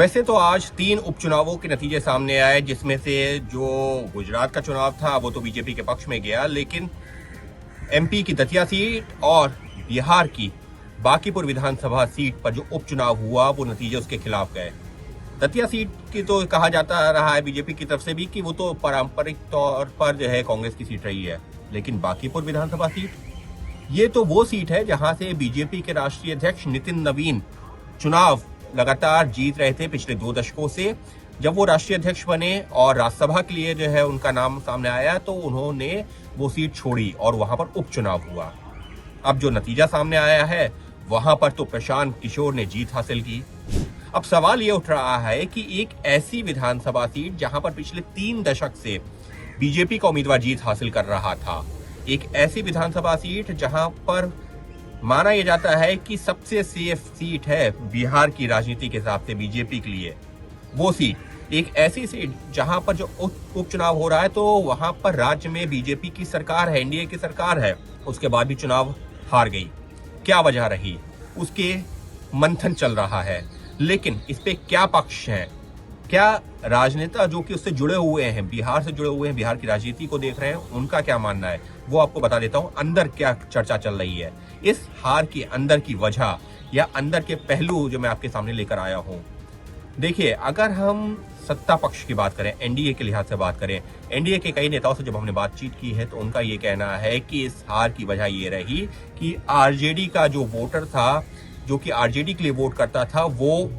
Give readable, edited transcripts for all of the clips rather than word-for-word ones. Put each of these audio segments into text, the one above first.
वैसे तो आज 3 उपचुनावों के नतीजे सामने आए, जिसमें से जो गुजरात का चुनाव था वो तो बीजेपी के पक्ष में गया, लेकिन एमपी की दतिया सीट और बिहार की बांकीपुर विधानसभा सीट पर जो उपचुनाव हुआ वो नतीजे उसके खिलाफ गए। दतिया सीट की तो कहा जाता रहा है बीजेपी की तरफ से भी कि वो तो पारंपरिक तौर पर जो है कांग्रेस की सीट रही है, लेकिन बांकीपुर विधानसभा सीट ये तो वो सीट है जहां से बीजेपी के राष्ट्रीय अध्यक्ष नितिन नवीन चुनाव लगातार जीत रहे थे पिछले 2 दशकों से। जब वो राष्ट्रीय अध्यक्ष बने और राज्यसभा के लिए जो है उनका नाम सामने आया तो उन्होंने वो सीट छोड़ी और वहां पर उपचुनाव हुआ। अब जो नतीजा सामने आया है वहां पर तो प्रशांत किशोर ने जीत हासिल की। अब सवाल ये उठ रहा है कि एक ऐसी विधानसभा सीट जहां पर पिछले 3 दशक से बीजेपी का उम्मीदवार जीत हासिल कर रहा था, एक ऐसी विधानसभा सीट जहां पर माना यह जाता है कि सबसे सेफ सीट है बिहार की राजनीति के हिसाब से बीजेपी के लिए, वो सीट एक ऐसी सीट जहां पर जो उपचुनाव हो रहा है तो वहां पर राज्य में बीजेपी की सरकार है, एनडीए की सरकार है, उसके बाद भी चुनाव हार गई। क्या वजह रही उसके मंथन चल रहा है, लेकिन इस पे क्या पक्ष है, क्या राजनेता जो कि उससे जुड़े हुए हैं, बिहार से जुड़े हुए हैं, बिहार की राजनीति को देख रहे हैं, उनका क्या मानना है वो आपको बता देता हूं। अंदर क्या चर्चा चल रही है, इस हार की अंदर की वजह या अंदर के पहलू जो मैं आपके सामने लेकर आया हूं। देखिए, अगर हम सत्ता पक्ष की बात करें, एनडीए के लिहाज से बात करें, एनडीए के कई नेताओं से जब हमने बातचीत की है तो उनका ये कहना है कि इस हार की वजह ये रही कि आरजेडी का जो वोटर था, जो कि आरजेडी के लिए वोट करता था, वो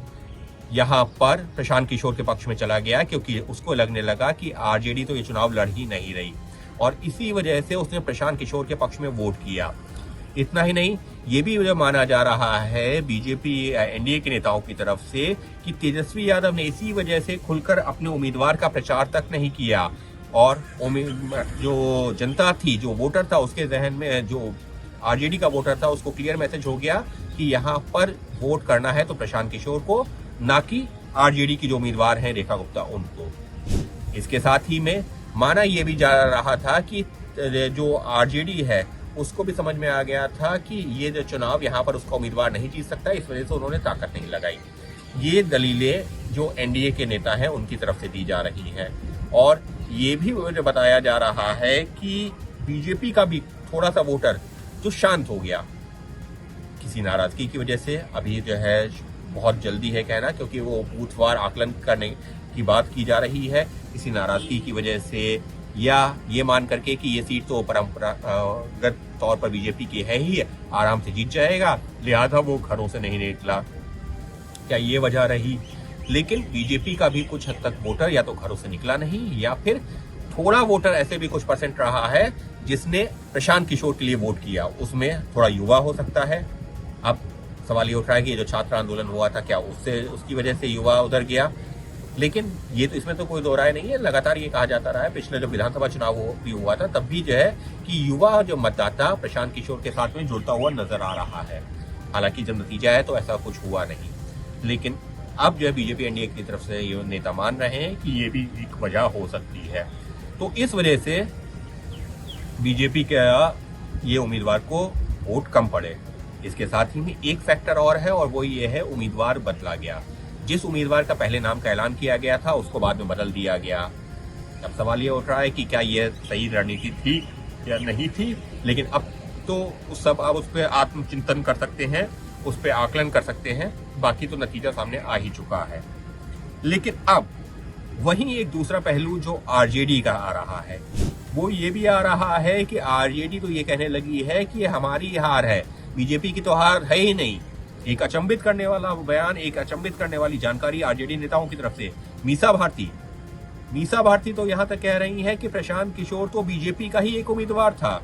यहाँ पर प्रशांत किशोर के पक्ष में चला गया, क्योंकि उसको लगने लगा कि आरजेडी तो ये चुनाव लड़ ही नहीं रही और इसी वजह से उसने प्रशांत किशोर के पक्ष में वोट किया। इतना ही नहीं, ये भी माना जा रहा है बीजेपी एनडीए के नेताओं की तरफ से कि तेजस्वी यादव ने इसी वजह से खुलकर अपने उम्मीदवार का प्रचार तक नहीं किया और जो जनता थी, जो वोटर था, उसके जहन में जो आरजेडी का वोटर था उसको क्लियर मैसेज हो गया कि यहाँ पर वोट करना है तो प्रशांत किशोर को, ना कि आरजेडी की जो उम्मीदवार हैं रेखा गुप्ता उनको। इसके साथ ही में माना यह भी जा रहा था कि जो आरजेडी है उसको भी समझ में आ गया था कि ये जो चुनाव यहाँ पर उसका उम्मीदवार नहीं जीत सकता, इस वजह से उन्होंने ताकत नहीं लगाई। ये दलीलें जो एनडीए के नेता हैं उनकी तरफ से दी जा रही हैं और ये भी मुझे बताया जा रहा है कि बीजेपी का भी थोड़ा सा वोटर जो शांत हो गया किसी नाराजगी की वजह से। अभी जो है बहुत जल्दी है कहना, क्योंकि वो बूथवार आकलन करने की बात की जा रही है, किसी नाराजगी की वजह से या ये मान करके कि ये सीट तो परंपरागत तौर पर बीजेपी की है ही, आराम से जीत जाएगा, लिहाजा वो घरों से नहीं निकला। क्या ये वजह रही? लेकिन बीजेपी का भी कुछ हद तक वोटर या तो घरों से निकला नहीं या फिर थोड़ा वोटर ऐसे भी कुछ परसेंट रहा है जिसने प्रशांत किशोर के लिए वोट किया, उसमें थोड़ा युवा हो सकता है। अब सवाल ये उठ रहा है कि जो छात्र आंदोलन हुआ था क्या उसकी वजह से युवा उधर गया, लेकिन ये तो इसमें तो कोई दो राय नहीं है। लगातार ये कहा जाता रहा है, पिछले जब विधानसभा चुनाव भी हुआ था तब भी जो है कि युवा जो मतदाता प्रशांत किशोर के साथ में जुड़ता हुआ नजर आ रहा है। हालांकि जब नतीजा है तो ऐसा कुछ हुआ नहीं, लेकिन अब जो है बीजेपी एनडीए की तरफ से ये नेता मान रहे हैं कि ये भी एक वजह हो सकती है। तो इस वजह से बीजेपी का ये उम्मीदवार को वोट कम पड़े। इसके साथ ही में एक फैक्टर और है और वो ये है उम्मीदवार बदला गया। जिस उम्मीदवार का पहले नाम का ऐलान किया गया था उसको बाद में बदल दिया गया। अब सवाल ये उठ रहा है कि क्या ये सही रणनीति थी या नहीं थी, लेकिन अब तो आप उस पर आत्मचिंतन कर सकते हैं, उस पर आकलन कर सकते हैं, बाकी तो नतीजा सामने आ ही चुका है। लेकिन अब वहीं एक दूसरा पहलू जो आरजेडी का आ रहा है वो ये भी आ रहा है कि आरजेडी तो ये कहने लगी है कि हमारी हार है, बीजेपी की तो हार है ही नहीं। एक अचंभित करने वाला बयान, एक अचंभित करने वाली जानकारी आरजेडी नेताओं की तरफ से। मीसा भारती तो यहां तक कह रही हैं कि प्रशांत किशोर तो बीजेपी का ही एक उम्मीदवार था,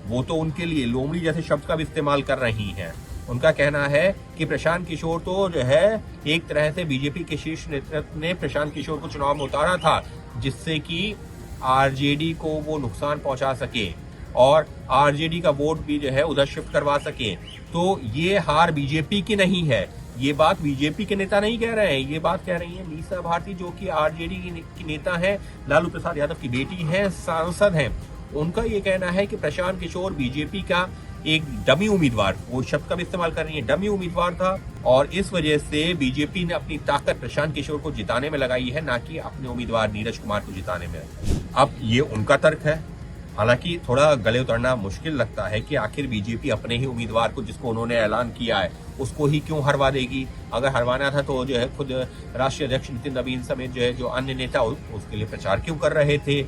वो तो उनके लिए लोमड़ी जैसे शब्द का भी इस्तेमाल कर रही हैं। उनका कहना है कि प्रशांत किशोर तो जो है एक तरह से बीजेपी के शीर्ष नेतृत्व ने प्रशांत किशोर को चुनाव में उतारा था जिससे कि आरजेडी को वो नुकसान पहुंचा सके और आरजेडी का वोट भी जो है उधर शिफ्ट करवा सके। तो ये हार बीजेपी की नहीं है, ये बात बीजेपी के नेता नहीं कह रहे हैं, ये बात कह रही है मीसा भारती जो कि आरजेडी की नेता है, लालू प्रसाद यादव की बेटी है, सांसद हैं। उनका ये कहना है कि प्रशांत किशोर बीजेपी का एक डमी उम्मीदवार, वो शब्द का भी इस्तेमाल कर रही है, डमी उम्मीदवार था और इस वजह से बीजेपी ने अपनी ताकत प्रशांत किशोर को जिताने में लगाई है, ना कि अपने उम्मीदवार नीरज कुमार को जिताने में। अब ये उनका तर्क है, हालांकि थोड़ा गले उतरना मुश्किल लगता है कि आखिर बीजेपी अपने ही उम्मीदवार को, जिसको उन्होंने ऐलान किया है, उसको ही क्यों हरवा देगी। अगर हरवाना था तो जो है खुद राष्ट्रीय अध्यक्ष नितिन नवीन समेत जो है जो अन्य नेता उसके लिए प्रचार क्यों कर रहे थे,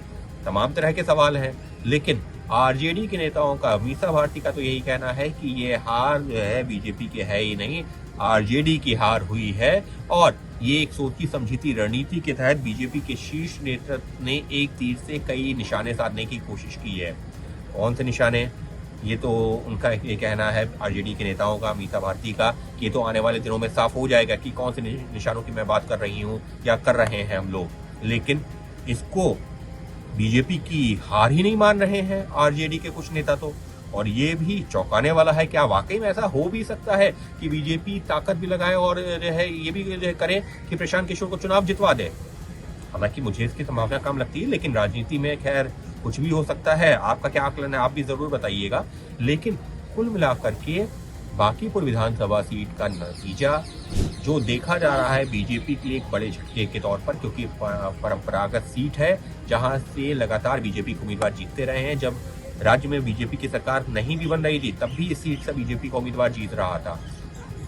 तमाम तरह के सवाल हैं। लेकिन आरजेडी के नेताओं का, मीसा भारती का तो यही कहना है कि ये हार जो है बीजेपी की है ही नहीं, आरजेडी की हार हुई है और ये एक सोची समझी रणनीति के तहत बीजेपी के शीर्ष नेतृत्व ने एक तीर से कई निशाने साधने की कोशिश की है। कौन से निशाने, ये तो उनका ये कहना है आरजेडी के नेताओं का, मीसा भारती का, कि ये तो आने वाले दिनों में साफ हो जाएगा कि कौन से निशानों की मैं बात कर रही हूँ या कर रहे हैं हम लोग। लेकिन इसको बीजेपी की हार ही नहीं मान रहे हैं आरजेडी के कुछ नेता तो, और ये भी चौंकाने वाला है। क्या वाकई में ऐसा हो भी सकता है कि बीजेपी ताकत भी लगाए और ये भी करे कि प्रशांत किशोर को चुनाव जितवा दे? हालांकि मुझे इसकी संभावना कम लगती है, लेकिन राजनीति में खैर कुछ भी हो सकता है। आपका क्या आकलन है, आप भी जरूर बताइएगा। लेकिन कुल मिलाकर के बांकीपुर विधानसभा सीट का नतीजा जो देखा जा रहा है बीजेपी के लिए एक बड़े झटके के तौर पर, क्योंकि परंपरागत सीट है जहां से लगातार बीजेपी के उम्मीदवार जीतते रहे हैं। जब राज्य में बीजेपी की सरकार नहीं भी बन रही थी तब भी इस सीट से बीजेपी का उम्मीदवार जीत रहा था।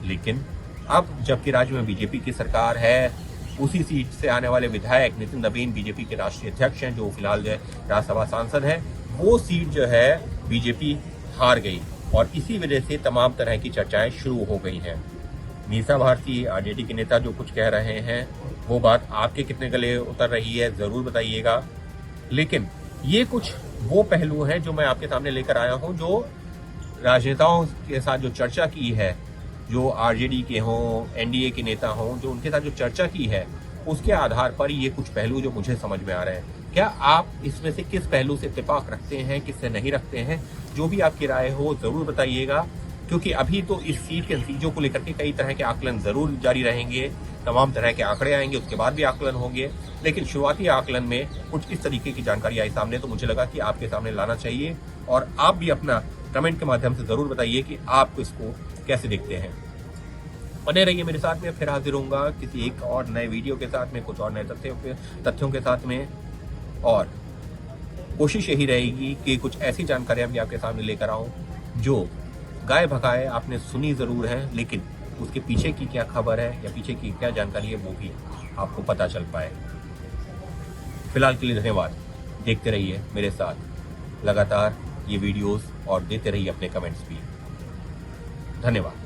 लेकिन अब जबकि राज्य में बीजेपी की सरकार है, उसी सीट से आने वाले विधायक नितिन नवीन बीजेपी के राष्ट्रीय अध्यक्ष हैं, जो फिलहाल जो है राज्यसभा सांसद है, वो सीट जो है बीजेपी हार गई और इसी वजह से तमाम तरह की चर्चाएं शुरू हो गई हैं। मीसा भारती, आरजेडी के नेता जो कुछ कह रहे हैं, वो बात आपके कितने गले उतर रही है जरूर बताइएगा। लेकिन ये कुछ वो पहलू हैं जो मैं आपके सामने लेकर आया हूं, जो राजनेताओं के साथ जो चर्चा की है, जो आरजेडी के हों, एनडीए के नेता हों, जो उनके साथ जो चर्चा की है, उसके आधार पर ये कुछ पहलू जो मुझे समझ में आ रहे हैं। क्या आप इसमें से किस पहलू से इत्तेफाक रखते हैं, किससे नहीं रखते हैं? जो भी आपकी राय हो जरूर बताइएगा, क्योंकि अभी तो इस सीट के नतीजों को लेकर के कई तरह के आकलन जरूर जारी रहेंगे, तमाम तरह के आंकड़े आएंगे, उसके बाद भी आकलन होंगे। लेकिन शुरुआती आकलन में कुछ इस तरीके की जानकारी आई सामने, तो मुझे लगा कि आपके सामने लाना चाहिए और आप भी अपना कमेंट के माध्यम से जरूर बताइए कि आप इसको कैसे देखते हैं। बने रहिए मेरे साथ में, फिर हाजिर होऊंगा किसी एक और नए वीडियो के साथ में, कुछ और नए तथ्यों के साथ में। और कोशिश यही रहेगी कि कुछ ऐसी जानकारियां भी आपके सामने लेकर आऊं जो गाय भगाए आपने सुनी जरूर है, लेकिन उसके पीछे की क्या खबर है या पीछे की क्या जानकारी है वो भी आपको पता चल पाए। फिलहाल के लिए धन्यवाद। देखते रहिए मेरे साथ लगातार ये वीडियोस और देते रहिए अपने कमेंट्स भी। धन्यवाद।